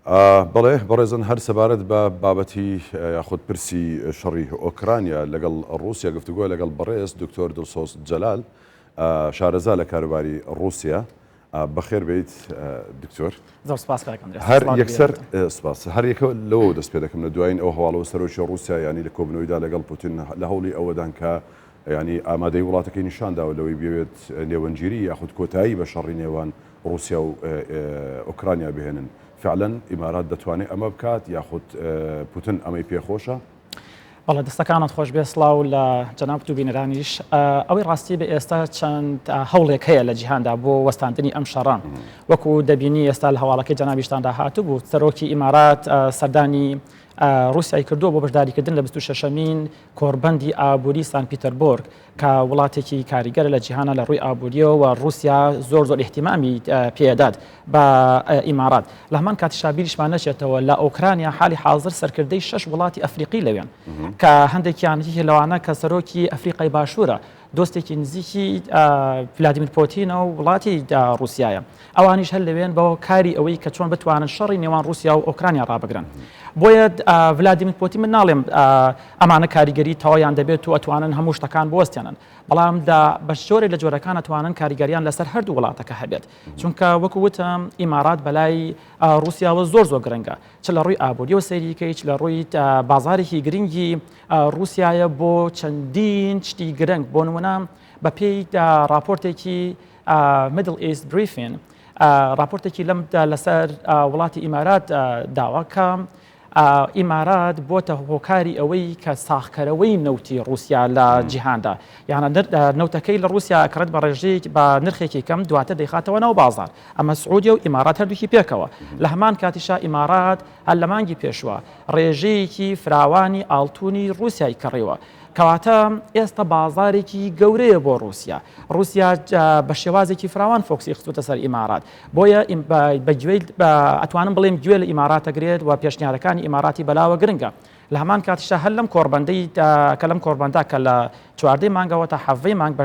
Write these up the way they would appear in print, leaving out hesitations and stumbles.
بەڵێ بەڕێزن هەر سەبارەت بە بابەتی یاخود پرسی شەڕی ئۆکرانیا لەگەڵ ڕوسیا گفتوگۆ لەگەڵ بەڕێز دکتۆر دڵسۆز جەلال شارەزا لە کاروباری ڕوسیا بەخێر بێیت دکتۆر. هەر یەکسەر سپاس هەر یەکە لەوە دەست پێ دەکەم لە دوایین ئەو هەواڵەوە سەرۆکی ڕوسیا ینی لە کۆبنەوەیدا لەگەڵ پوتین لە هەوڵی ئەوەدان کە ینی ئامادەی وڵاتەکەی نیشانداوە لەوەی بێوێت نێوەنگیری یاخود کۆتایی بە شەڕی نێوان رووسیا و ئۆکرانیا بهێنن. فعلا ئیمارات دەتوانێت ئەمە بکات یاخود پوتین ئەمەی پێخۆشە؟ بەڵێ دەستەکانت خۆش بێ سڵاو لە جەناب و بینەرانیش ئەوەی ڕاستی بە ئێستا چەند هەوڵێک هەیە لە جیهاندا بۆ وەستاندنی ئەم شەڕان وەکو دەبینی ئێستا لە هەواڵەکەی جەنابیشتاندا هاتوو بوو سەرۆکی ئیمارات سەردانی رووسیای کردووە بۆ بەشداریکردن لە 26مین کۆڕبەندی ئابووری سان پیتەربۆرگ کە وڵاتێکی کاریگەرە لە جیهانە لە ڕووی ئابووریەوە و رووسیا زۆر احتیمامی پێدات بە ئیمارات لە هەمان کاتیشا بیریشمان نەچێتەوە لە ئۆکرانیا حالی حاضر سەرکردەی 6 وڵاتی ئەفریقی لەوێن کە هەندێکیانەتی لەوانە کە سەرۆکی ئەفریقای باشوورە دۆستێکی نزیکی ڤلادیمیر پۆتینە و وڵاتی رووسایە ئەوانیش هەر لەوێن بەوە کاری ئەوەی کە چۆن بتوانن شەڕی نێوان رووسیا و ئۆکرانیا ڕابگرن بۆیە ڤلادیمیر پۆتین من ناڵێم ئەمانە کاریگەری تەواویان دەبێت و ئەتوانن هەموو شتەکان بوەستێنن بەڵام بە جۆرێک لە جۆرەکان ئەتوانن کاریگەریان لەسەر هەردوو وڵاتەکە هەبێت چونکە وەکو وتم ئیمارات بەلای رووسیاوە زۆر گرنگە چ لە ڕووی ئابووریەوە سەیریکەی چ لە ڕووی بازارێکی گرنگی رووسایە بۆ چەندین شتی گرنگ بۆ نمونە بە پێی راپۆرتێکی میدل ئیست بریفین راپۆرتێکی لەسەر وڵاتی ئیمارات داوا کە ئیمارات بۆتە هۆکاری ئەوەی کە ساختکەرەوەی نەوتی رووسیا لە جیهاندا یانە نەوتەکەی لە رووسیا ئەکرێت بە ڕێژەیەک بە نرخێکی کەم دواتر دەیخاتەوە ناو بازار ئەمە سعودیە و ئیمارات هەردووکی پێکەوە لە هەمان کاتیشا ئیمارات هەر لە مانگی پێشوە ڕێژەیەکی فراوانی ئاڵتوونی رووسیای کڕیوە کەواتە ئێستا بازارێکی گەورەیە بۆ رووسیا بە شێوازێکی فراوان فۆکسی خستوتە سەر ئیمارات بۆیە ئەتوانم بڵێم گوێ لە ئیماراتەگرێت و پێشنیارەکانی ئیماراتی بەلاوە گرنگە لە هەمان کاتیشا هەر لەم کۆڕبەندەی کە لەم کۆڕبەندا کە لە 14 مانگەوە تا 7 مانگ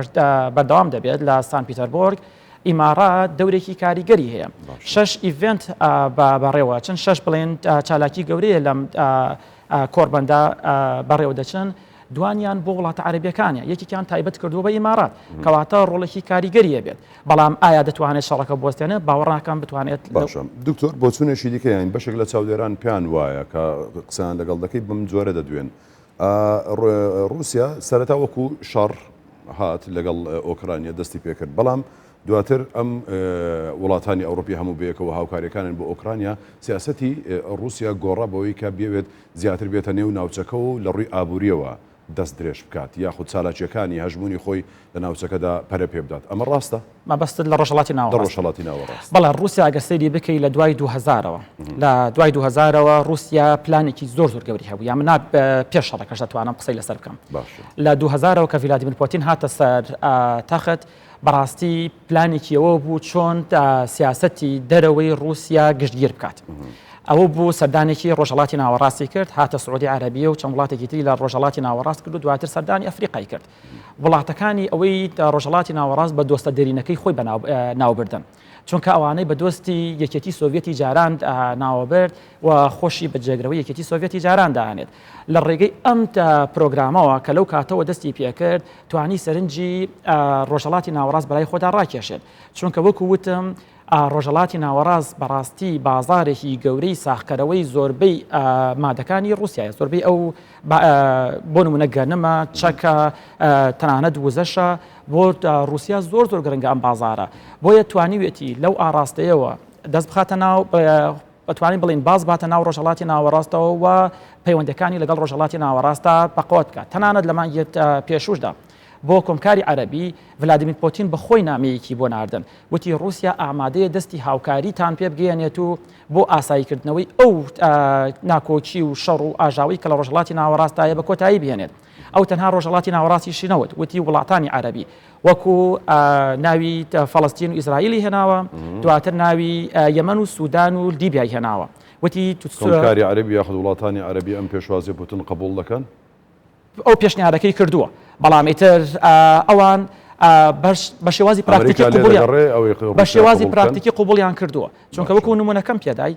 بەردەوام دەبێت لە سان پیتەربۆرگ ئیمارات دەورێکی کاریگەری هەیە 6 ئیڤنت بەڕێوە چەند 6 بڵێن چالاکی گەورەیە لەم کۆڕبەندا بەڕێوە دەچن دوانیان بۆ وڵاتە عەرەبیەکانە یەکێکیان تایبەت کردووە بە ئیمارات کەواتە ڕۆڵێکی کاریگەریە بێت بەڵام ئایا دەتوانێت شەڕەکە بوەستێنێت باوەڕناکەم بتوانێت باشە دکتۆر بۆ چوونێکی دیکە یان بەشێک لە چاودێران پیان وایە کە قسەیان لەگەڵ دەکەی بەم جۆرە دەدوێن رووسیا سەرەتا وەکو شەڕ هات لەگەڵ ئۆکرانیا دەستی پێکرد بەڵام دواتر ئەم وڵاتانی ئەوروپی هەموو بەیەکەوە هاوکاریەکانن بۆ ئۆکرانیا سیاسەتی رووسیا گۆڕا بەوەی کە بێوێت زیاتر بێتە نێو ناوچەکە و لە ڕووی ئابووریەوە دەست درێژ بکات یاخود چالاکیەکانی هەژمونی خۆی لە ناوچەکەدا پەرە پێ بدات ئەمە ڕاستە؟ مەبەستت لە ڕۆژهەڵاتی ناوەڕاست بەڵام رووسیا ئەگەر سەیری بکەی لە دوای 2000ەوە لە دوای 2000ەوە رووسیا پلانێکی زۆر گەوری هەبوو یان من پێش شەڕەکەش دەتوانم قسەی لەسەر بکەم لە 2000ەوە کە ڤلادیمیر پۆتین هاتە سەر تەخت بەڕاستی پلانێکی ئەوە بوو چۆن سیاسەتی دەرەوەی رووسیا گشتگیر بکات ئەوە بوو سەردانێکی ڕۆژهەڵاتی ناوەڕاستی کرد هاتە سعودی عەرەبیە و چەند وڵاتێکی تری لە ڕۆژهەڵاتی ناوەڕاست کرد و دواتر سەردانی ئەفریقای کرد وڵاتەکانی ئەوەی ڕۆژهەڵاتی ناوەڕاست بە دۆستە دەرینەکەی خۆی ناوبردن چونکە ئەوانەی بە دۆستی یەکێتی سۆڤێتی جاران ناوەبرد و خۆشی بەجێگرەوەی یەکێتی سۆڤێتی جاران داهێنێت لە ڕێگەی ئەم پرۆگرامەوە کە لەو کاتەوە دەستی پێکرد توانی سەرنجی ڕۆژهەڵاتی ناوەڕاست بەلای خۆدا ڕاکێشێت چونکە وەکو وتم ڕۆژهەڵاتی ناوەڕاست بەڕاستی بازارێکی گەورەی ساختکەرەوەی زۆربەی مادەکانی رووسایە زۆربەی ئەو بۆ نمونە گەنمە چەکە تەنانەت وزەشە بۆ رووسیا زۆر گرنگە ئەم بازارە بۆیە توانیوێتی لەو ئاراستەیەوە دەست بخاتە ناو بەتوانین بڵین باز باتە ناو ڕۆژهەڵاتی ناوەڕاستەوە و پەیوەندەکانی لەگەڵ ڕۆژهەڵاتی ناوەڕاستە بەقەوت بکات تەنانەت لە مانگێت پێشوشدا بۆ کۆمکاری عەرەبی ڤلادیمیر پۆتین بە خۆی نامەیەکی بۆ ناردن وتی رووسیا ئامادەیە دەستی هاوکاریتان پێ بگەێنێت و بۆ ئاساییکردنەوەی ئەو ناکۆچی و شەڕ و ئاژاوی کە لە ڕۆژهەڵاتی ناوەڕاستایە بە کۆتایی بهێنێت ئەو تەنها ڕۆژهەڵاتی ناوەڕاستی نەوت وتی وڵاتانی عەرەبی وەکو ناوی فەڵەستین و ئیسرائیلی هێناوە دواتر ناوی یەمەن و سوودان و لیبیای هێناوە وتی کۆمکاری عەرەبی یاخود وڵاتانی عەرەبی ئەم پێشوازی پوتین قبوڵ دەکەن ئەو پێشنیارەکەی کردووە بەڵام ئیتر ئەوان بە شێوازی پراکتیکی بە شێوازی پراکتیکی قوبولیان کردووە چونکە وەکو نمونەکەم پێدای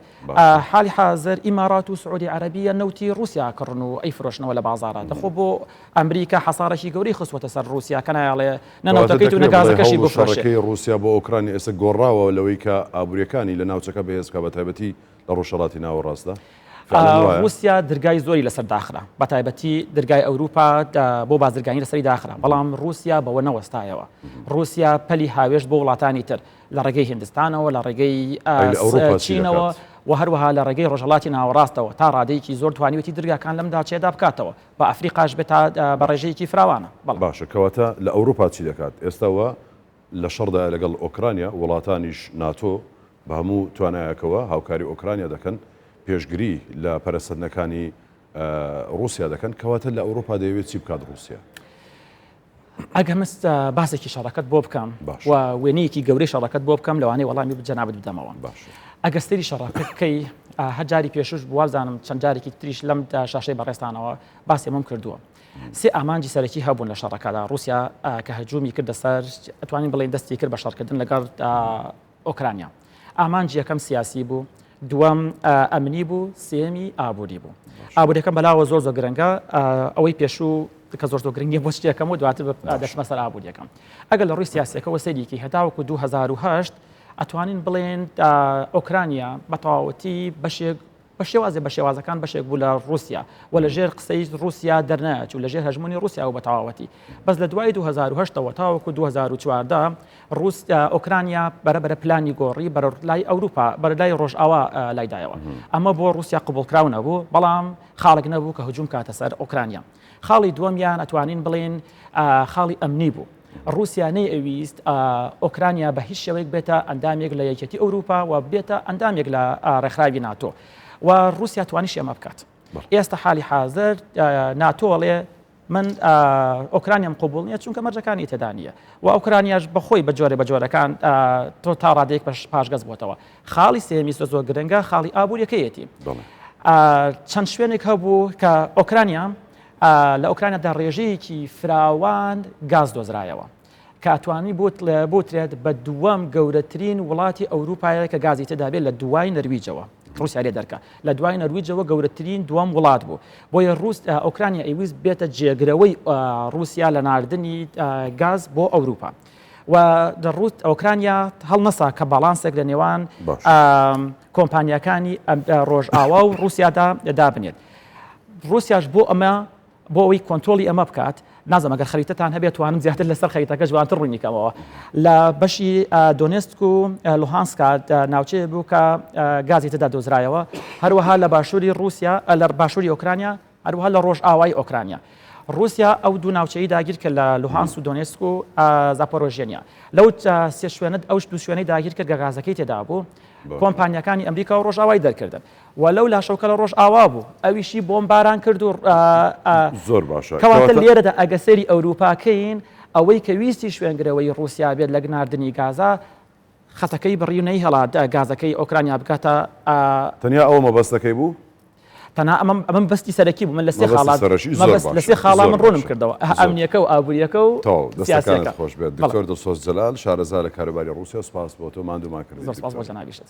حالی حاضر ئیمارات و سعودی عەرەبیە نەوتی رووسیا کڕن و ئەی فرۆشنەوە لە بازارە دەخۆ بۆ ئەمریکا حەسارەکی گەوری خستوەتە سەر رووسیا کە نایڵێ نەنەوتەکەیت و نەگازەکەشی بفرۆشێت رووسیا بۆ ئۆکرانی ئێستا گۆڕاوە لەوەی کە ئابوووریەکانی لە ناوچەکە بەهێزکە بە تایبەتی لە ڕۆژهەڵاتی ناوەڕاستدا رووسیا دەرگای زۆری لەسەر داخرا بە تایبەتی دەرگای ئەوروپا بۆ بازرگانی لەسەری داخرا بەڵام رووسیا بەوە نەوەستایەوە رووسیا پەلی هاوێش بۆ وڵاتانی تر لە ڕێگەی هندستانەوە لە ڕێگەی چینەوە و هەروەها لە ڕێگەی ڕۆژهەڵاتی ناوەڕاستەوە تا ڕادەیەکی زۆر توانیوەتی دەرگاکان لەم داچێدا بکاتەوە بە ئەفریقاش بێت بە ڕێژەیەکی فراوانە باشە کەواتە لە ئەوروپا چی دەکات ئێستاوە لە شەڕدا لەگەڵ ئۆکرانیا وڵاتانیش ناتۆ بە هەموو توانایەکەوە هاوکاری ئۆکرانیا دەکەن پێشگری لە پەرەسەندنەکانی رووسیا دەکەن کەواتە لە ئەوروپا دەیەوێت چی بکات رووسیا ئەگەمست باسێکی شەڕەکەت بۆ بکەم و وێنەیەکی گەورەی شەڕەکەت بۆ بکەم لەوانەیە وەڵامی جەنابەت بدەمەوە ئەگەستری شەڕەکەی هەجاری پێشوش بوازانم چەند جارێکی تریش لەم شاشەی بەڕێستانەوە باسی ئەمەم کردووە سێ ئامانجی سەرەکی هەبوون لە شەڕەکەدا رووسیا کە هەجومی کردە سەر ئەتوانین بڵێن دەستی کرد بە شەڕکردن لەگەڵ ئۆکرانیا ئامانجی یەکەم سیاسی بوو دووەم ئەمنی بوو سێمی ئابووری بوو ئابووریەکەم بەلاوە زۆر زۆر گرنگە ئەوەی پێشوو کە زۆر زۆر گرنگی بۆ شتێکەکەم و دواتر دەچمە سەر ئابووریەکەم ئەگەر لە ڕووی سیاسەکەەوە سەریکی هەتاوەکو 2008 ئەتوانین بڵێن ئۆکرانیا بە تەواوەتی بە شێوازەکان بەشێک بوو لە رووسیا و لە ژێر قسەی رووسیا دەرنەچوو لە ژێر هەژمونی رووسیا و بە تەواوەتی بەس لە دوای 2008ەوە تاوەکو 2014 ئۆکرانیا بەرەبەرە پلانی گۆڕی بەرە لای ئەوروپا بەرە لای ڕۆژئاوا لایدایەوە ئەمە بۆ رووسیا قبولکراو نەبوو بەڵام خاڵێک نەبوو کە هجووم کاتە سەر ئۆکرانیا خاڵی دووەمیان ئەتوانین بڵێن خاڵی ئەمنی بوو رووسیا نەیەویست ئۆکرانیا بە هیچ شێوەیەک بێتە ئەندامێک لە یەکێتی ئەوروپا و بێتە ئەندامێک لە ڕێکخراوی ناتۆ و رووسیا توانیش ئەمە بکات ئێستا حالی حاضر ناتۆڵێ من ئۆکرانیام قوبوڵ نییە چونکە مەرجەکانی تێدانە و ئۆکرانیاش بەخۆی بە جۆرەکان تۆ تا ڕادەیەک پاشگەز بۆتەوە خاڵی سێمی زۆر گرنگە خاڵی ئابوووریەکەیەتی چەند شوێنێک هەبوو کە ئۆکرانیا لە ئۆکرانیادا ڕێژەیەکی فراوان گاز دۆزرایەوە کە ئەتوانی بوترێت بە دووەم گەورەترین وڵاتی ئەوروپایە کە گازی تێدابێت لە دوای نەرویجەوە رووسیا لێ دەرکە لە دوای نەرویجەوە گەورەترین دووەم وڵات بوو بۆیە ئۆکرانیا ئەیویست بێتە جێگرەوەی رووسیا لە ناردنی گاز بۆ ئەوروپا و دەڕوت ئۆکرانیا هەڵ نەسا کە باڵانسێک لە نێوان کۆمپانیەکانی ڕۆژئاوا و رووسیادا دابنێت رووسیاش بۆ ئەمە بۆ ئەوەی کۆنتترۆلی ئەمە بکات نازم ئەگەر خەریتەتان هەبێت توانم زیاتر لەسەر خەریتەکە جوانتر ڕوونیکەمەوە لە بەشی دۆنێسک و لوهانسکا ناوچەیە بوو کە گازی تێدا دۆزرایەوە هەروەها لە باشووری رووسیا لە باشووری ئۆکرانیا هەروەها لە ڕۆژئاوای ئۆکرانیا رووسیا ئەو دوو ناوچەی داگیر کە لە لوهانس و دۆنێسک و زاپۆرۆژێنیا لەو سێ شوێنت ئەو دوو شوێنەی داگیر کرد کە گازەکەی تێدا بوو کۆمپانیەکانی ئەمریکا و ڕۆژئاوای دەرکردن و لەو لاشەوکە لە ڕۆژئاوا بوو ئەویشی بۆمباران کرد و زۆر باشە کەواتە لێرەدا ئەگەسەری ئەوروپاکەین ئەوەی کە ویستی شوێنگرەوەی رووسیا بێت لە ناردنی گازا خەتەکەی بڕیونەی هەڵات گازەکەی ئۆکرانیا بکاتە تەنیا ئەوە مەبەستەکەی بوو تەنا ئەمە بەستی سەرەکی بوو من لە سێ خاڵا من ڕۆنم کردەوە ئەمنیەکە و ئابووریەکە و دەستەکانت خۆش بێت دکتۆر دڵسۆز جەلال شارەزا لە کارەباری رووسیا سوپاس بۆ تۆ ماندوومان کرد سپاس بۆ جەنابیشت